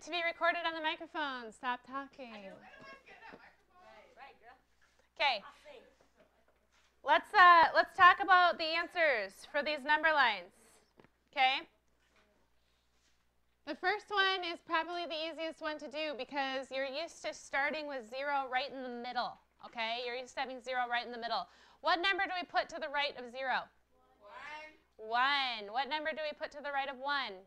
to be recorded on the microphone. Stop talking. Okay. Let's talk about the answers for these number lines. Okay? The first one is probably the easiest one to do because you're used to starting with 0 right in the middle. Okay? You're used to having 0 right in the middle. What number do we put to the right of 0? 1. 1. What number do we put to the right of 1?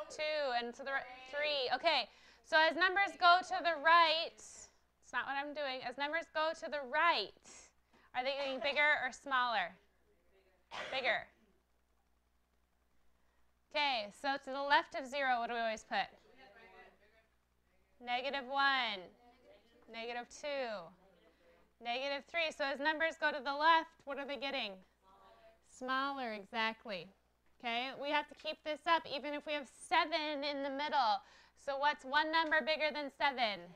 2. And to the right, 3. Okay. So as numbers go to the right, it's not what I'm doing. As numbers go to the right, are they getting bigger or smaller? Bigger. Okay, so to the left of 0, what do we always put? -1, -2, -3. So as numbers go to the left, what are they getting? Smaller, exactly. Okay, we have to keep this up even if we have 7 in the middle. So what's one number bigger than 7?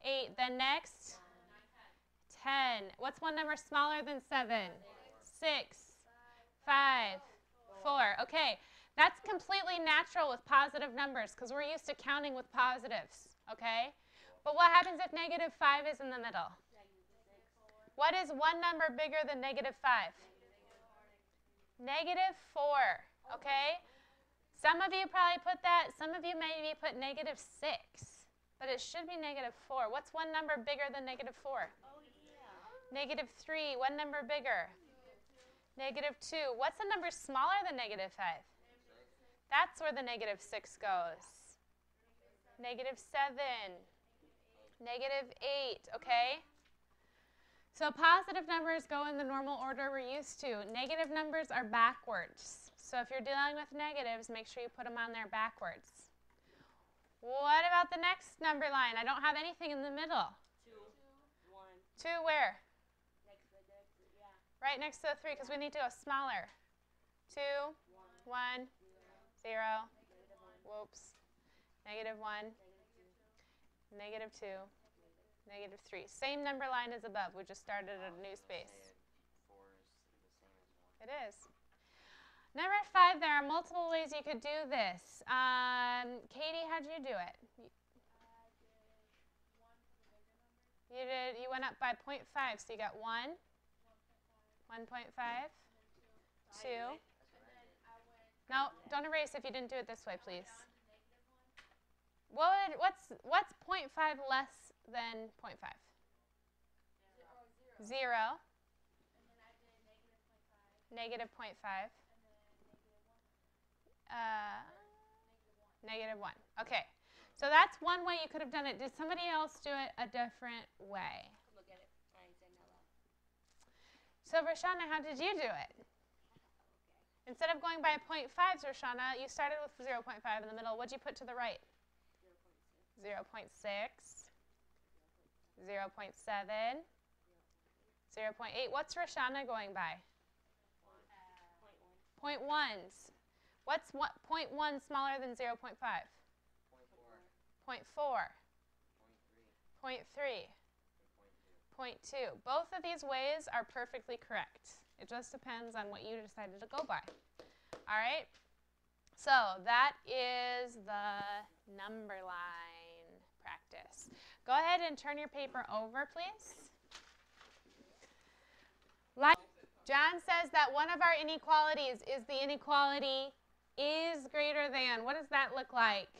8. Then next? 10. What's one number smaller than 7? 6, 5, 4. Okay, that's completely natural with positive numbers because we're used to counting with positives. Okay? But what happens if -5 is in the middle? What is one number bigger than -5? -4. Okay? Some of you probably put that. Some of you maybe put -6. But it should be -4. What's one number bigger than -4? -3. One number bigger? -2. What's a number smaller than -5? That's where the -6 goes. -7. -8. Okay? So positive numbers go in the normal order we're used to. Negative numbers are backwards. So if you're dealing with negatives, make sure you put them on there backwards. What about the next number line? I don't have anything in the middle. 2, 1. 2 where? Next to the 3, yeah. Right next to the 3 because we need to go smaller. 2, 1, 0. Whoops. -1, -2, -3. Same number line as above. We just started a new space. It is. Number 5, there are multiple ways you could do this. Katie, how'd you do it? You went up by 0.5, so you got 1, 1.5, 2. No, don't erase if you didn't do it this way, please. What's 0.5 less than 0.5? 0. -0.5. -1. Okay. So that's one way you could have done it. Did somebody else do it a different way? Look at it. So, Roshana, how did you do it? Instead of going by 0.5s, Roshana, you started with 0.5 in the middle. What'd you put to the right? 0.6. 0.7. 0.8. What's Roshana going by? 0.1s. What's 0.1 smaller than 0.5? 0.4. 0.3. 0.2. Both of these ways are perfectly correct. It just depends on what you decided to go by. All right? So that is the number line practice. Go ahead and turn your paper over, please. John says that one of our inequalities is the inequality is greater than. What does that look like?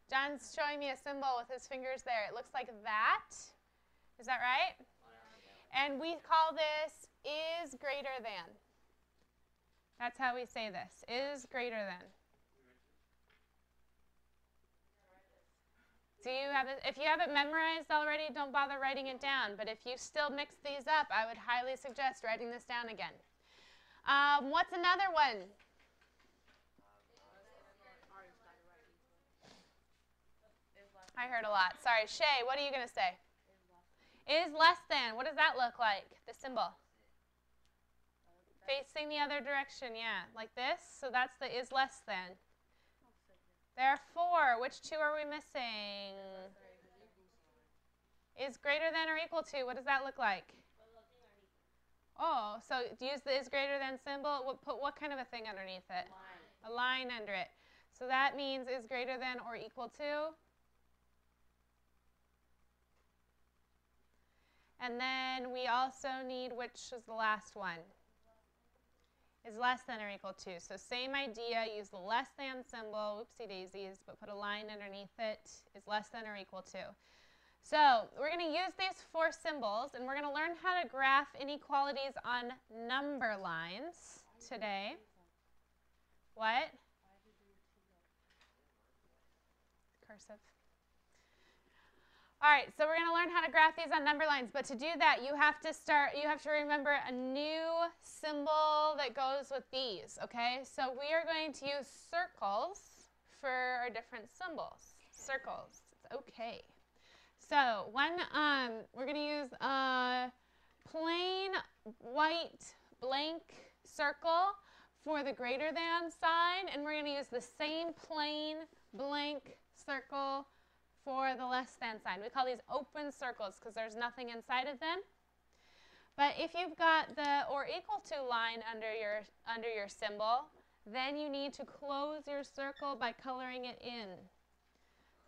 John's showing me a symbol with his fingers there. It looks like that. Is that right? And we call this is greater than. That's how we say this. Is greater than. Do you have it? If you have it memorized already, don't bother writing it down. But if you still mix these up, I would highly suggest writing this down again. What's another one? I heard a lot. Sorry, Shay, what are you going to say? Is less than. What does that look like? The symbol. Facing the other direction, yeah. Like this. So that's the is less than. There are 4. Which 2 are we missing? Is greater than or equal to. What does that look like? Oh, so use the is greater than symbol. Put what kind of a thing underneath it? A line under it. So that means is greater than or equal to. And then we also need, which is the last one? Is less than or equal to. So same idea, use the less than symbol, whoopsie daisies, but put a line underneath it, is less than or equal to. So we're going to use these 4 symbols, and we're going to learn how to graph inequalities on number lines today. What? Cursive. All right, so we're going to learn how to graph these on number lines, but to do that, you have to remember a new symbol that goes with these, okay? So we are going to use circles for our different symbols. Circles, it's okay. So we're going to use a plain white blank circle for the greater than sign, and we're going to use the same plain blank circle for the less than sign. We call these open circles because there's nothing inside of them. But if you've got the or equal to line under your symbol, then you need to close your circle by coloring it in.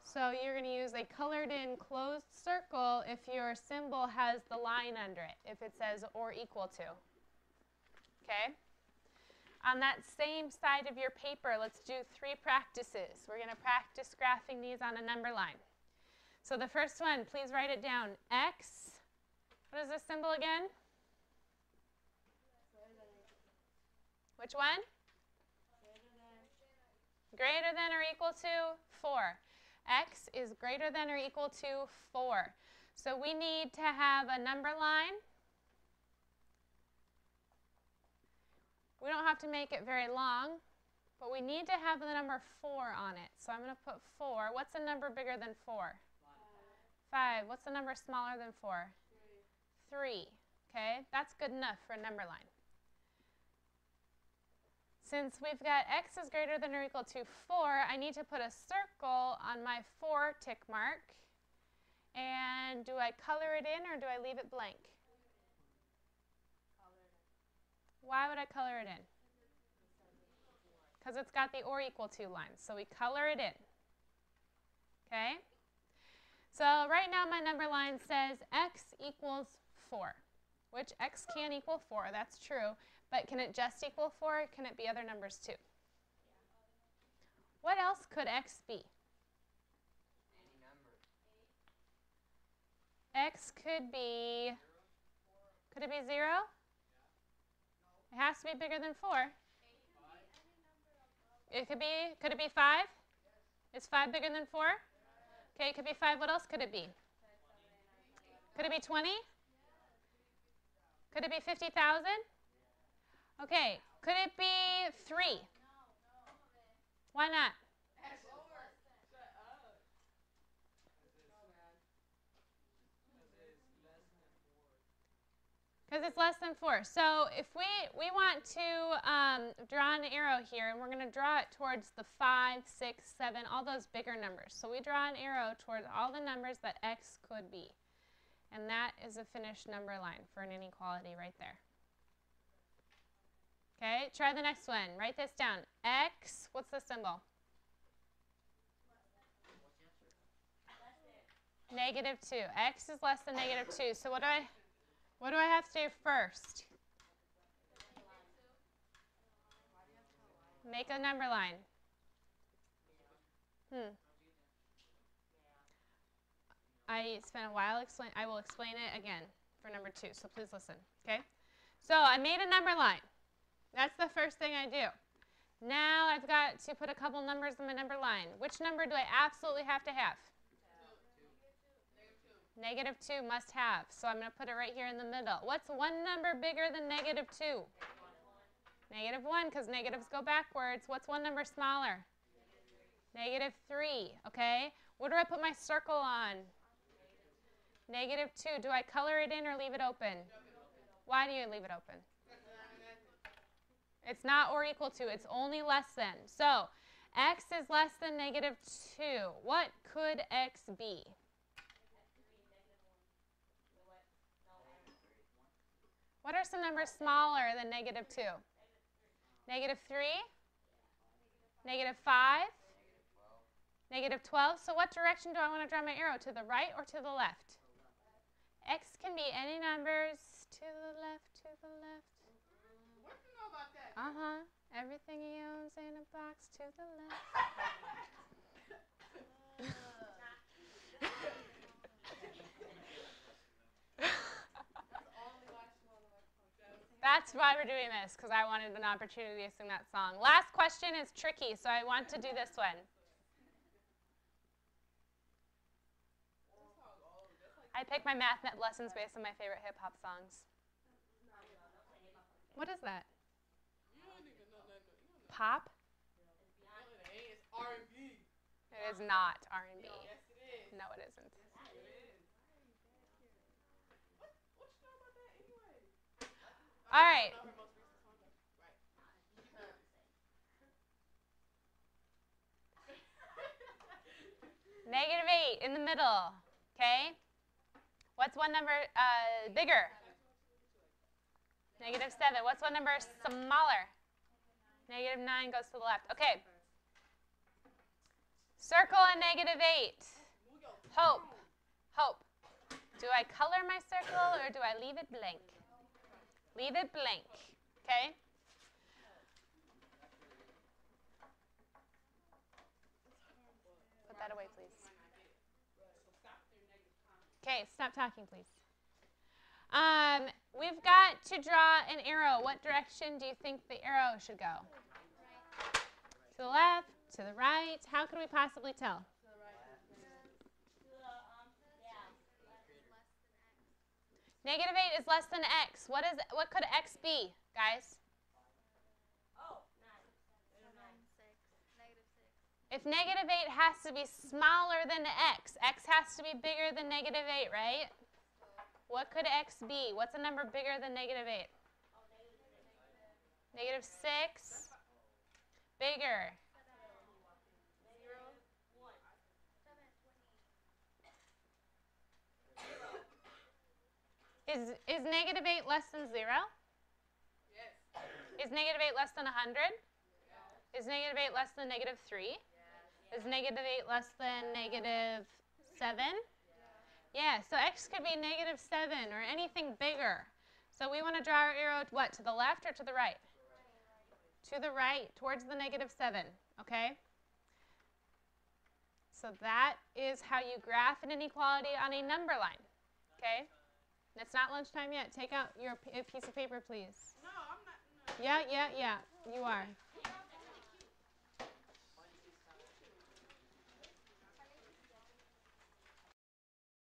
So you're going to use a colored in closed circle if your symbol has the line under it, if it says or equal to. Okay? On that same side of your paper, let's do 3 practices. We're going to practice graphing these on a number line. So the first one, please write it down. X, what is this symbol again? Which one? Greater than or equal to 4. X is greater than or equal to 4. So we need to have a number line. We don't have to make it very long, but we need to have the number 4 on it. So I'm going to put 4. What's a number bigger than 4? 5. What's a number smaller than 4? 3. Okay, that's good enough for a number line. Since we've got x is greater than or equal to 4, I need to put a circle on my 4 tick mark. And do I color it in or do I leave it blank? Why would I color it in? Because it's got the or equal to line. So we color it in. Okay? So right now my number line says x equals 4, which x can equal 4, that's true. But can it just equal 4? Can it be other numbers too? What else could x be? Any number. X could be 0? It has to be bigger than 4. Could it be 5? Is 5 bigger than 4? Okay, it could be 5. What else could it be? Could it be 20? Could it be 50,000? Okay, could it be 3? Why not? Because it's less than 4. So if we want to draw an arrow here, and we're going to draw it towards the 5, 6, 7, all those bigger numbers. So we draw an arrow towards all the numbers that x could be. And that is a finished number line for an inequality right there. Okay, try the next one. Write this down. X, what's the symbol? -2. X is less than -2. So what do I have to do first? Make a number line. I spent a while I will explain it again for number 2, so please listen, okay? So I made a number line. That's the first thing I do. Now I've got to put a couple numbers in my number line. Which number do I absolutely have to have? -2 must have. So I'm going to put it right here in the middle. What's one number bigger than -2? -1, because negatives go backwards. What's one number smaller? -3, okay? What do I put my circle on? -2. Do I color it in or leave it open? Why do you leave it open? It's not or equal to. It's only less than. So x is less than -2. What could x be? What are some numbers smaller than -2? -3? Negative 5? Negative 12. Negative 12. So what direction do I want to draw my arrow? To the right or to the left? X can be any numbers. To the left, to the left. What do you know about that? Uh-huh. Everything he owns in a box to the left. That's why we're doing this, because I wanted an opportunity to sing that song. Last question is tricky, so I want to do this one. I pick my math lessons based on my favorite hip-hop songs. What is that? You don't even know that. Pop? It's R&B. It is not R&B. Yes, it is. No, it isn't. It is. What you know about that anyway? All right. I know her most recent song. Right. Negative 8 in the middle. Okay? What's one number bigger? Negative 7. What's one number smaller? Negative 9 goes to the left. Okay. Circle and negative 8. Hope. Hope. Do I color my circle or do I leave it blank? Leave it blank. Okay? Put that away, please. Okay, stop talking, please. We've got to draw an arrow. What direction do you think the arrow should go? To the left, to the right. How could we possibly tell? Negative 8 is less than x. What could x be, guys? If negative 8 has to be smaller than x has to be bigger than negative 8, right? What could x be? What's a number bigger than negative 8? Negative 6. Bigger. Is negative 8 less than 0? Yes. Is negative 8 less than 100? Is negative 8 less than negative 3? Is negative 8 less than negative 7? Yeah, so x could be negative 7 or anything bigger. So we want to draw our arrow, what, to the left or to the right? To the right, towards the negative 7, okay? So that is how you graph an inequality on a number line, okay? It's not lunchtime yet. Take out your piece of paper, please. No, I'm not. No. Yeah, you are.